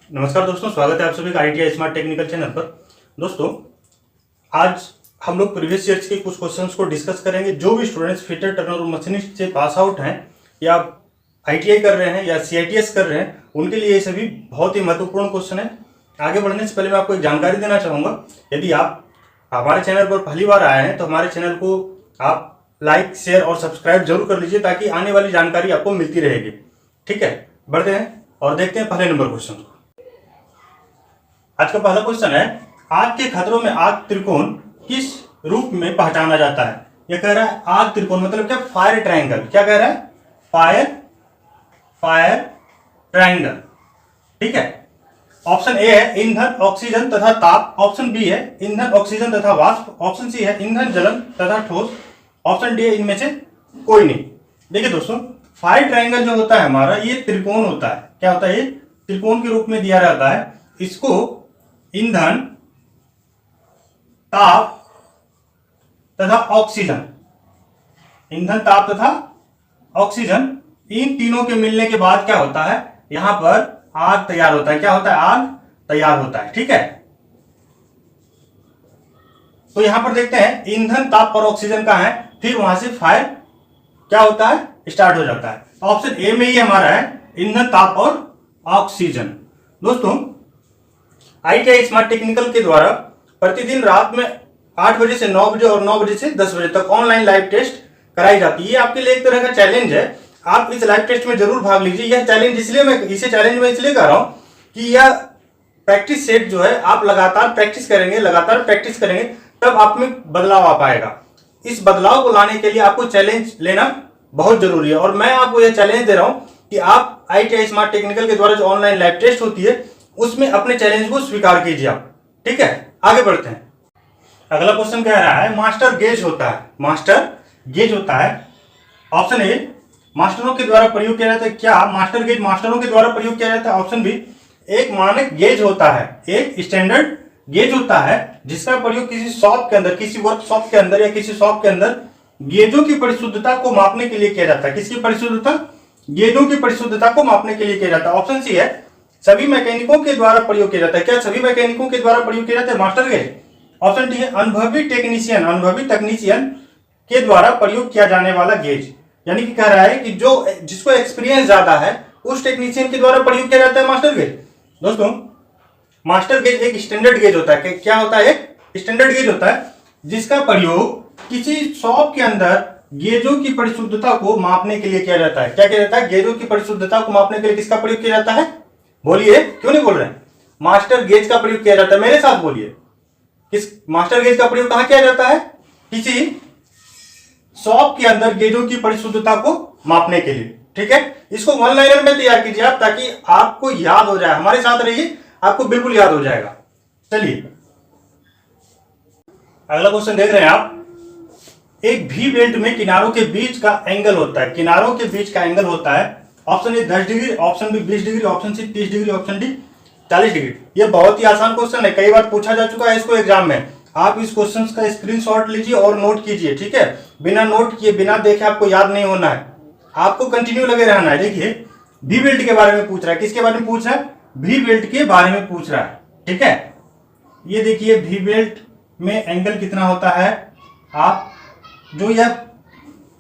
नमस्कार दोस्तों, स्वागत है आप सभी का ITI स्मार्ट टेक्निकल चैनल पर। दोस्तों, आज हम लोग प्रीवियस ईयर्स के कुछ क्वेश्चंस को डिस्कस करेंगे। जो भी स्टूडेंट्स फिटर टर्नर और मशीनिस्ट से पास आउट हैं या ITI कर रहे हैं या CITS कर रहे हैं, उनके लिए ये सभी बहुत ही महत्वपूर्ण क्वेश्चन है। आगे बढ़ने से पहले मैं आपको एक जानकारी देना चाहूँगा। यदि आप हमारे चैनल पर पहली बार आए हैं तो हमारे चैनल को आप लाइक, शेयर और सब्सक्राइब जरूर कर लीजिए ताकि आने वाली जानकारी आपको मिलती रहेगी। ठीक है, बढ़ते हैं और देखते हैं पहले नंबर क्वेश्चन को। आज का पहला क्वेश्चन है, आग के खतरों में आग त्रिकोण किस रूप में पहचाना जाता है? यह कह रहा है आग त्रिकोण मतलब क्या? Fire triangle. क्या कह रहा है? Fire triangle. ठीक है। ऑप्शन ए है ईंधन, ऑक्सीजन तथा ताप। ऑप्शन बी है ईंधन, ऑक्सीजन तथा वाष्प। ऑप्शन सी है ईंधन, जलन तथा ठोस। ऑप्शन डी है इनमें से कोई नहीं। देखिए दोस्तों, फायर ट्रायंगल जो होता है हमारा, ये त्रिकोण होता है। क्या होता है? ये त्रिकोण के रूप में दिया जाता है। इसको ईंधन, ताप तथा ऑक्सीजन, ईंधन, ताप तथा ऑक्सीजन, इन तीनों के मिलने के बाद क्या होता है? यहां पर आग तैयार होता है। क्या होता है? आग तैयार होता है। ठीक है। तो यहां पर देखते हैं ईंधन, ताप और ऑक्सीजन का है, फिर वहां से फायर क्या होता है? स्टार्ट हो जाता है। ऑप्शन ए में ही हमारा है ईंधन, ताप और ऑक्सीजन। दोस्तों, ITI स्मार्ट टेक्निकल के द्वारा प्रतिदिन रात में 8 बजे से 9 बजे और 9 बजे से 10 बजे तक ऑनलाइन लाइव टेस्ट कराई जाती है। ये आपके लिए एक तरह का चैलेंज है। आप इस लाइव टेस्ट में जरूर भाग लीजिए। यह चैलेंज इसलिए मैं इसे चैलेंज में इसलिए कर रहा हूं कि यह प्रैक्टिस सेट जो है, आप लगातार प्रैक्टिस करेंगे तब आप में बदलाव आ पाएगा। इस बदलाव को लाने के लिए आपको चैलेंज लेना बहुत जरूरी है और मैं आपको यह चैलेंज दे रहा हूं कि आप ITI स्मार्ट टेक्निकल के द्वारा जो ऑनलाइन लाइव टेस्ट होती है उसमें अपने चैलेंज को स्वीकार कीजिए आप। ठीक है, आगे बढ़ते हैं। अगला क्वेश्चन कह रहा है मास्टर गेज होता है। मास्टर गेज होता है। ऑप्शन ए मास्टरों के द्वारा प्रयोग किया जाता है। क्या मास्टर गेज मास्टरों के द्वारा प्रयोग किया जाता है? ऑप्शन बी एक मानक गेज होता है, एक स्टैंडर्ड गेज होता है जिसका प्रयोग किसी शॉप के अंदर, किसी वर्कशॉप के अंदर या किसी शॉप के अंदर गेजों की परिशुद्धता को मापने के लिए किया जाता है। किसकी परिशुद्धता? गेजों की परिशुद्धता को मापने के लिए किया जाता है। ऑप्शन सी है सभी मैकेनिकों के द्वारा प्रयोग किया जाता है। क्या सभी मैकेनिकों के द्वारा प्रयोग किया जाता है मास्टर गेज? ऑप्शन डी है अनुभवी तकनीशियन के द्वारा प्रयोग किया जाने वाला गेज। यानी कि कह रहा है कि जिसको एक्सपीरियंस ज्यादा है उस टेक्नीशियन के द्वारा प्रयोग किया जाता है मास्टर गेज। दोस्तों, मास्टर गेज एक स्टैंडर्ड गेज होता है। क्या होता है? एक स्टैंडर्ड गेज होता है जिसका प्रयोग किसी शॉप के अंदर गेजों की परिशुद्धता को मापने के लिए किया जाता है। क्या किया जाता है? गेजों की परिशुद्धता को मापने के लिए किसका प्रयोग किया जाता है? बोलिए, क्यों नहीं बोल रहे हैं? मास्टर गेज का प्रयोग किया जाता है। मेरे साथ बोलिए, किस मास्टर गेज का प्रयोग कहां किया जाता है? किसी शॉप के अंदर गेजों की परिशुद्धता को मापने के लिए। ठीक है, इसको वन लाइनर में तैयार कीजिए आप ताकि आपको याद हो जाए। हमारे साथ रहिए, आपको बिल्कुल याद हो जाएगा। चलिए अगला क्वेश्चन देख रहे हैं आप। एक भी बेल्ट में किनारों के बीच का एंगल होता है। किनारों के बीच का एंगल होता है। Option A 10 degree, option B 20 degree, option C 30 degree, option D 40 degree. ये बहुत ही आसान क्वेश्चन है, कई बार पूछा जा चुका है इसको एग्जाम में। आप इस क्वेश्चन का स्क्रीनशॉट लीजिए और नोट कीजिए। ठीक है, बिना नोट किए, बिना देखे आपको याद नहीं होना है, आपको कंटिन्यू लगे रहना है। देखिए, भी बेल्ट के बारे में पूछ रहा है। किसके बारे में पूछ रहा है? भी बेल्ट के बारे में पूछ रहा है। ठीक है, ये देखिए भी बेल्ट में एंगल कितना होता है। आप जो यह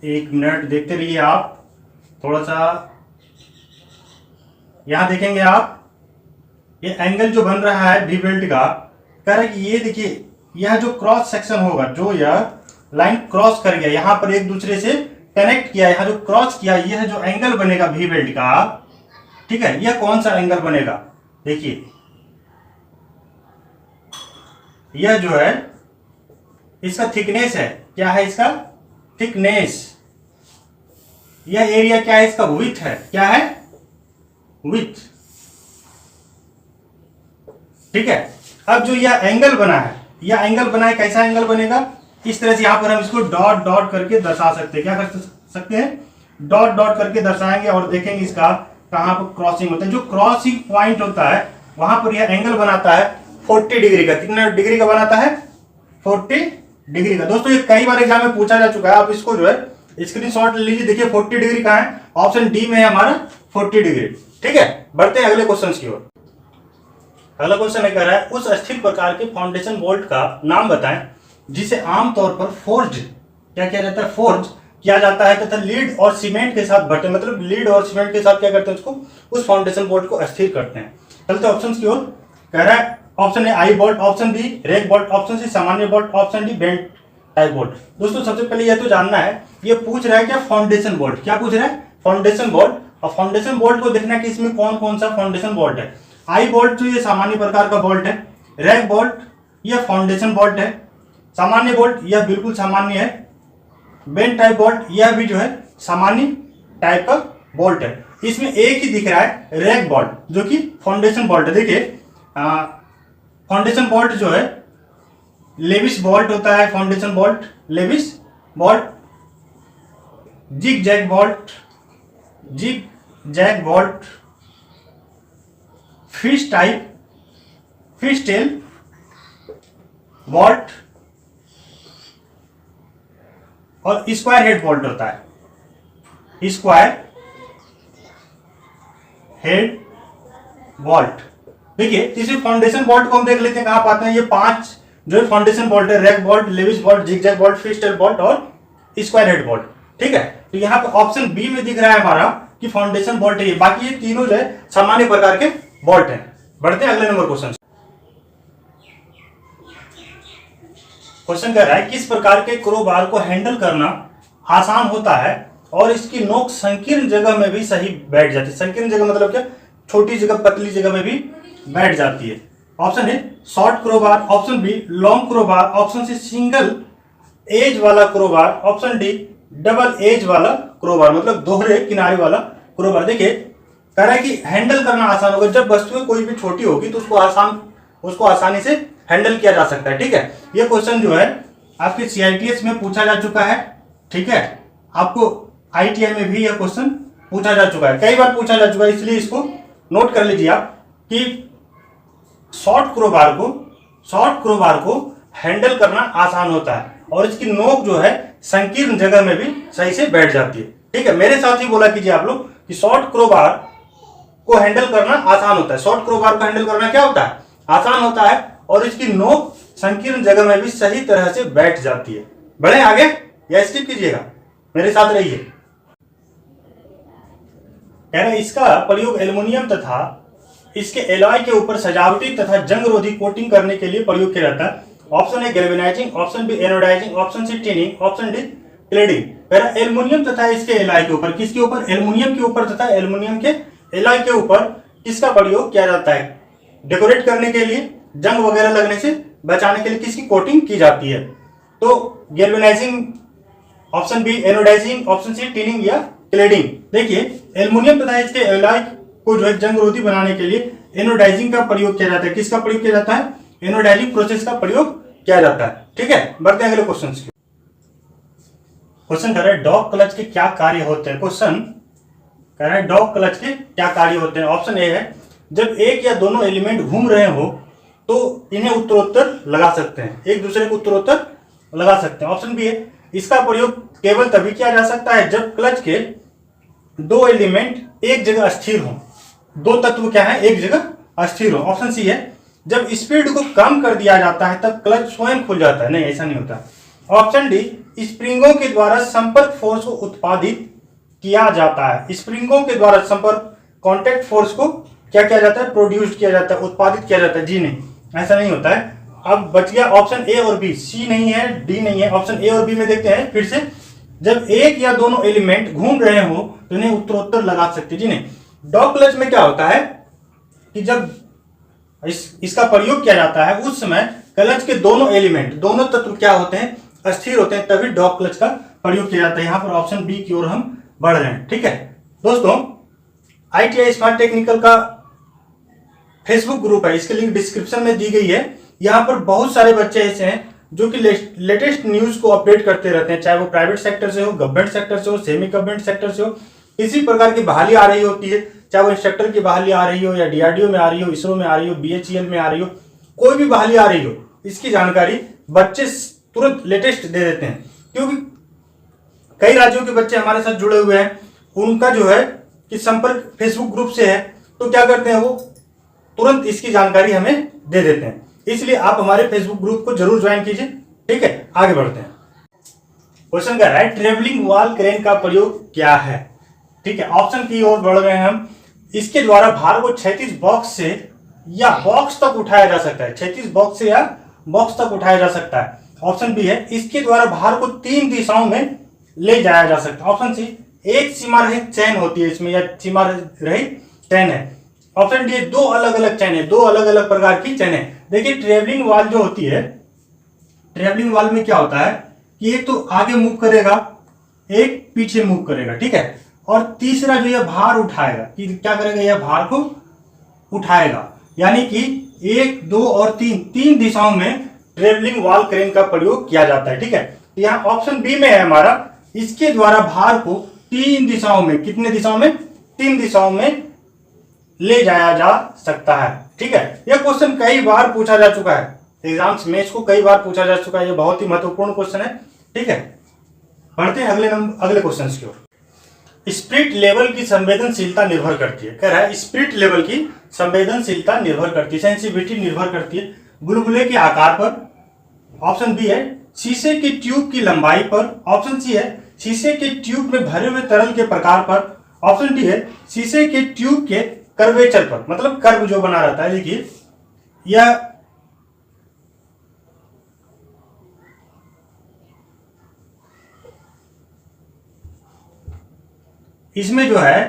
एक मिनट देखते रहिए, आप थोड़ा सा यहां देखेंगे आप, ये एंगल जो बन रहा है भी बेल्ट का, कह रहा है कि ये देखिए, यह जो क्रॉस सेक्शन होगा, जो यह लाइन क्रॉस कर गया, यहां पर एक दूसरे से कनेक्ट किया, यहां जो क्रॉस किया, यह जो एंगल बनेगा भी बेल्ट का, ठीक है, यह कौन सा एंगल बनेगा? देखिए, यह जो है इसका थिकनेस है। क्या है इसका? थिकनेस। यह एरिया क्या है? इसका विड्थ है। क्या है? विड्थ। ठीक है, अब जो यह एंगल बना है, यह एंगल बना है, कैसा एंगल बनेगा? इस तरह से यहां पर हम इसको डॉट डॉट करके दर्शा सकते हैं। क्या कर सकते हैं? डॉट डॉट करके दर्शाएंगे और देखेंगे इसका कहां पर क्रॉसिंग होता है। जो क्रॉसिंग पॉइंट होता है वहां पर यह एंगल बनाता है 40 डिग्री का। कितना डिग्री का बनाता है? 40 डिग्री का। दोस्तों, ये कई बार एग्जाम में पूछा जा चुका है। आप इसको जो है स्क्रीनशॉट ले लीजिए। देखिए 40 डिग्री कहां है? ऑप्शन डी में है हमारा 40 डिग्री। ठीक है, बढ़ते हैं अगले क्वेश्चन की ओर। अगला क्वेश्चन है, कह रहा है उस अस्थिर प्रकार के फाउंडेशन बोल्ट का नाम बताएं जिसे आमतौर पर फोर्ज क्या किया जाता है, फोर्ज किया जाता है तथा लीड और सीमेंट के साथ भरते, मतलब लीड और सीमेंट के साथ क्या करते हैं, उसको उस फाउंडेशन बोल्ट को अस्थिर करते हैं। चलते ऑप्शन की ओर। कह रहा है option A eye bolt, option B rag bolt, option C सामान्य bolt, option D bent type bolt. दोस्तों सबसे पहले यह तो जानना है, ये पूछ रहा है क्या, फाउंडेशन बोल्ट। क्या पूछ रहा है, फाउंडेशन बोल्ट। और फाउंडेशन बोल्ट को देखना है कि इसमें कौन कौन सा फाउंडेशन बोल्ट है। आई बोल्ट जो ये सामान्य प्रकार का बोल्ट है, रैक बोल्ट यह फाउंडेशन बोल्ट है, सामान्य बोल्ट यह बिल्कुल सामान्य है, बेंट टाइप बोल्ट यह भी जो है सामान्य टाइप का बोल्ट है। इसमें एक ही दिख रहा है रैक बोल्ट जो कि फाउंडेशन बोल्ट है। देखिए फाउंडेशन बोल्ट जो है लेविस बोल्ट होता है, foundation bolt Lewis bolt, zig zag bolt, zig zag bolt, fish type, fish tail bolt और स्क्वायर हेड बोल्ट होता है, स्क्वायर हेड बोल्ट। देखिए इसमें फाउंडेशन बोल्ट को हम देख लेते हैं कहां पाते हैं। ये 5 जो है फाउंडेशन बोल्ट है, rack bolt, Lewis bolt, zigzag bolt, fish tail bolt और स्क्वायर हेड बोल्ट। ठीक है, तो यहाँ पे ऑप्शन बी में दिख रहा है हमारा कि फाउंडेशन बोल्ट है ये, बाकी ये तीनों जो है सामान्य प्रकार के बोल्ट हैं। बढ़ते हैं अगले नंबर क्वेश्चन। क्वेश्चन कह रहा है किस प्रकार के क्रोबार को हैंडल करना आसान होता है और इसकी नोक संकीर्ण जगह में भी सही बैठ जाती है। संकीर्ण जगह मतलब क्या, छोटी जगह, पतली जगह में भी बैठ जाती है। Option A short crowbar, option B long crowbar, option C single edge वाला crowbar, option D double edge वाला क्रोबार मतलब दोहरे किनारे वाला क्रोबार। देखिए कह रहा है कि हैंडल करना आसान होगा, जब वस्तु कोई भी छोटी होगी तो उसको आसानी से हैंडल किया जा सकता है। ठीक है, ये क्वेश्चन जो है आपके सीआईटीएस में पूछा जा चुका है। ठीक है, आपको आईटीआई में भी यह क्वेश्चन पूछा जा चुका है, कई बार पूछा जा चुका है, इसलिए इसको नोट कर लीजिए आप कि शॉर्ट क्रोबार को हैंडल करना आसान होता है और इसकी नोक जो है संकीर्ण जगह में भी सही से बैठ जाती है। ठीक है, मेरे साथ ही बोला कीजिए आप लोग कि शॉर्ट क्रोबार को हैंडल करना आसान होता है। शॉर्ट क्रोबार को हैंडल करना क्या होता है, आसान होता है और इसकी नोक संकीर्ण जगह में भी सही तरह से बैठ जाती है। बढ़े आगे या स्किप कीजिएगा, मेरे साथ रहिए। कह रहे इसका प्रयोग एल्युमिनियम तथा इसके एलॉय के ऊपर सजावटी तथा जंगरोधी कोटिंग करने के लिए प्रयोग किया जाता है। Option A galvanizing, option B anodizing, option C tinning, option D cladding. कह रहा एल्युमिनियम तथा इसके एलॉय के ऊपर, किसके ऊपर, एल्युमिनियम के ऊपर तथा एल्युमिनियम के एलॉय के ऊपर किसका प्रयोग किया जाता है, डेकोरेट करने के लिए, जंग वगैरह लगने से बचाने के लिए किसकी कोटिंग की जाती है। तो galvanizing, option B anodizing, option C tinning या क्लेडिंग। देखिए एल्युमिनियम तथा इसके एलॉय को जो है जंगरोधी बनाने के लिए एनोडाइजिंग का प्रयोग किया जाता है। किसका प्रयोग किया जाता है, एनोडाइजिंग प्रोसेस का प्रयोग किया जाता है। ठीक है, बढ़ते हैं अगले क्वेश्चन की। क्वेश्चन कर रहा है डॉग क्लच के क्या कार्य होते हैं। क्वेश्चन कह रहा है डॉग क्लच के क्या कार्य होते हैं। ऑप्शन ए है जब एक या दोनों एलिमेंट घूम रहे हो तो इन्हें उत्तरोत्तर लगा सकते हैं, एक दूसरे को उत्तरोत्तर लगा सकते हैं। ऑप्शन बी है इसका प्रयोग केवल तभी किया जा सकता है जब क्लच के दो एलिमेंट एक जगह स्थिर हो, दो तत्व क्या है एक जगह अस्थिर हो। ऑप्शन सी है जब स्पीड को कम कर दिया जाता है तब क्लच स्वयं खुल जाता है, नहीं ऐसा नहीं होता। ऑप्शन डी स्प्रिंगों के द्वारा संपर्क फोर्स को उत्पादित किया जाता है, स्प्रिंगों के द्वारा संपर्क कॉन्टैक्ट फोर्स को क्या किया जाता है, प्रोड्यूस किया जाता है, उत्पादित किया जाता है। जी नहीं, ऐसा नहीं होता है। अब बच गया ऑप्शन ए और बी, सी नहीं है, डी नहीं है। ऑप्शन ए और बी में देखते हैं फिर से, जब एक या दोनों एलिमेंट घूम रहे हो तो इन्हें उत्तरोत्तर लगा सकते हैं। जी नहीं, डॉग क्लच में क्या होता है कि जब इसका प्रयोग किया जाता है उस समय क्लच के दोनों एलिमेंट, दोनों तत्व क्या होते हैं, अस्थिर होते हैं, तभी डॉग क्लच का प्रयोग किया जाता है। यहां पर ऑप्शन बी की ओर हम बढ़ रहे हैं। ठीक है दोस्तों, आईटीआई स्मार्ट टेक्निकल का फेसबुक ग्रुप है, इसकी लिंक डिस्क्रिप्शन में दी गई है। यहाँ पर बहुत सारे बच्चे ऐसे हैं जो कि लेटेस्ट न्यूज को अपडेट करते रहते हैं, चाहे वो प्राइवेट सेक्टर से हो, गवर्नमेंट सेक्टर से हो, सेमी गवर्नमेंट सेक्टर से हो, किसी प्रकार की बहाली आ रही होती है, चाहे वो इंस्ट्रक्टर की बहाली आ रही हो या डीआरडीओ में आ रही हो, इसरो में आ रही हो, बीएचईएल में आ रही हो, कोई भी बहाली आ रही हो, इसकी जानकारी बच्चे तुरंत लेटेस्ट दे देते हैं। क्योंकि कई राज्यों के बच्चे हमारे साथ जुड़े हुए हैं, उनका जो है कि संपर्क फेसबुक ग्रुप से है, तो क्या करते हैं वो तुरंत इसकी जानकारी हमें दे देते हैं। इसलिए आप हमारे फेसबुक ग्रुप को जरूर ज्वाइन कीजिए। ठीक है, आगे बढ़ते हैं। क्वेश्चन कह रहा है ट्रेवलिंग वॉल क्रेन का प्रयोग क्या है। ठीक है, ऑप्शन की ओर बढ़ रहे हैं हम। इसके द्वारा भार को 36 बॉक्स से या बॉक्स तक उठाया जा सकता है। 36 बॉक्स से या बॉक्स तक उठाया जा सकता है। ऑप्शन बी है इसके द्वारा भार को 3 दिशाओं में ले जाया जा सकता है। ऑप्शन सी एक सीमा रहित चैन होती है इसमें, या सीमा रहित चैन है। ऑप्शन डी दो अलग अलग चैन है, दो अलग अलग प्रकार की चैन है। देखिए ट्रेवलिंग वॉल जो होती है, ट्रेवलिंग वॉल में क्या होता है कि एक तो आगे मूव करेगा, एक पीछे मूव करेगा। ठीक है, और तीसरा जो यह भार उठाएगा, कि क्या करेगा, यह भार को उठाएगा। यानी कि 1, 2 और 3 दिशाओं में ट्रेवलिंग वॉल क्रेन का प्रयोग किया जाता है। ठीक है, यहाँ ऑप्शन बी में है हमारा, इसके द्वारा भार को 3 दिशाओं में, कितने दिशाओं में, 3 दिशाओं में ले जाया जा सकता है। ठीक है, यह क्वेश्चन कई बार पूछा जा चुका है एग्जाम्स में, इसको कई बार पूछा जा चुका है। यह बहुत ही महत्वपूर्ण क्वेश्चन है। ठीक है, बढ़ते हैं अगले क्वेश्चन की ओर। स्पिरिट लेवल की संवेदनशीलता निर्भर करती है। कह रहा है स्पिरिट लेवल की संवेदनशीलता निर्भर करती है, सेंसिटिविटी निर्भर करती है बुलबुले के आकार पर। ऑप्शन बी है शीशे के ट्यूब की लंबाई पर। ऑप्शन सी है शीशे के ट्यूब में भरे हुए तरल के प्रकार पर। ऑप्शन डी है शीशे के ट्यूब के कर्वेचर पर, मतलब कर्व जो बना रहता है। देखिए यह इसमें जो है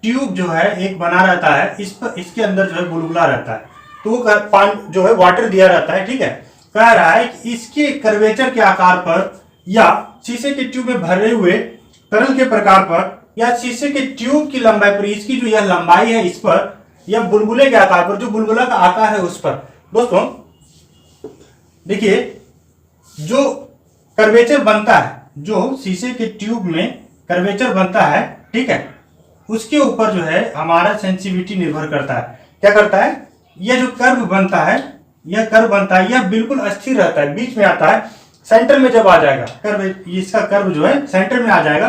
ट्यूब जो है एक बना रहता है, इस पर इसके अंदर जो है बुलबुला रहता है, तो वो पानी जो है वाटर दिया रहता है। ठीक है, कह रहा है कि इसके कर्वेचर के आकार पर, या शीशे के ट्यूब में भरे हुए तरल के प्रकार पर, या शीशे के ट्यूब की लंबाई पर, इसकी जो यह लंबाई है इस पर, या बुलबुले के आकार पर, जो बुलबुला का आकार है उस पर। दोस्तों देखिए जो कर्वेचर बनता है, जो शीशे के ट्यूब में कर्वेचर बनता है, ठीक है, उसके ऊपर जो है हमारा सेंसिटिविटी निर्भर करता है। क्या करता है, यह जो कर्व बनता है, यह कर्व बनता है, यह बिल्कुल अस्थिर रहता है, बीच में आता है। सेंटर में जब आ जाएगा कर्व, इसका कर्व जो है सेंटर में आ जाएगा,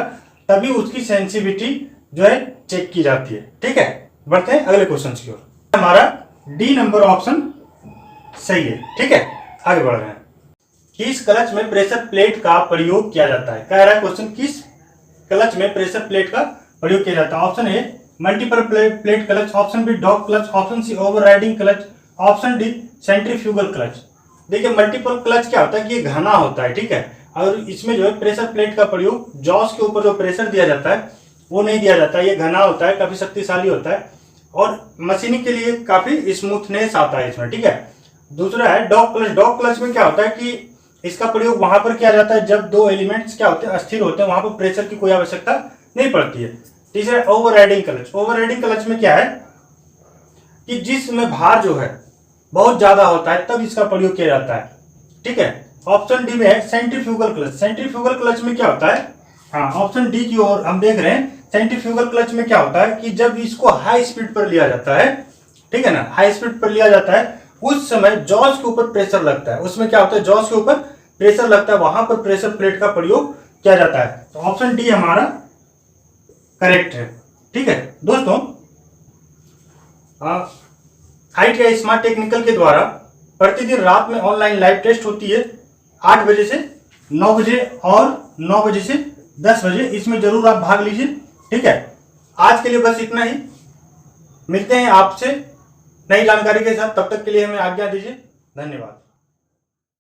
तभी उसकी सेंसिटिविटी जो है चेक की जाती है। ठीक है, बढ़ते हैं अगले क्वेश्चन की ओर। हमारा डी नंबर ऑप्शन सही है। ठीक है, आगे बढ़ रहे हैं। किस क्लच में प्रेशर प्लेट का प्रयोग किया जाता है। कह रहा है क्वेश्चन किस क्लच में प्रेशर प्लेट का प्रयोग किया जाता है। Option A multiple plate clutch, option B dog clutch, option C overriding clutch, option D centrifugal clutch. देखिए मल्टीपल क्लच क्या होता है कि ये घना होता है। ठीक है, और इसमें जो है प्रेशर प्लेट का प्रयोग जॉस के ऊपर जो प्रेशर दिया जाता है वो नहीं दिया जाता है। ये घना होता है, काफी शक्तिशाली होता है, और मशीनिंग के लिए काफी स्मूथनेस आता है इसमें। ठीक है, दूसरा है डॉग क्लच। डॉग क्लच में क्या होता है कि इसका प्रयोग वहां पर किया जाता है जब दो एलिमेंट्स क्या होते हैं, अस्थिर होते हैं, वहां पर प्रेशर की कोई आवश्यकता नहीं पड़ती है। तीसरा ओवरराइडिंग क्लच। ओवरराइडिंग क्लच में क्या है कि जिसमें भार जो है बहुत ज्यादा होता है तब इसका प्रयोग किया जाता है। ठीक है, ऑप्शन डी में है सेंट्रीफ्यूगल क्लच। सेंट्रीफ्यूगल क्लच में क्या होता है, हाँ ऑप्शन डी की ओर हम देख रहे हैं। सेंट्रीफ्यूगल क्लच में क्या होता है कि जब इसको हाई स्पीड पर लिया जाता है, ठीक है ना, हाई स्पीड पर लिया जाता है, उस समय जॉस के ऊपर प्रेशर लगता है। उसमें क्या होता है, जॉस के ऊपर प्रेशर लगता है, वहां पर प्रेशर प्लेट का प्रयोग किया जाता है। तो ऑप्शन डी हमारा करेक्ट है। ठीक है दोस्तों, ITI स्मार्ट टेक्निकल के द्वारा प्रतिदिन रात में ऑनलाइन लाइव टेस्ट होती है 8 बजे से 9 बजे और 9 बजे से 10 बजे। इसमें जरूर आप भाग लीजिए। ठीक है, आज के लिए बस इतना ही। मिलते हैं आपसे नई जानकारी के साथ, तब तक के लिए हमें आज्ञा दीजिए। धन्यवाद।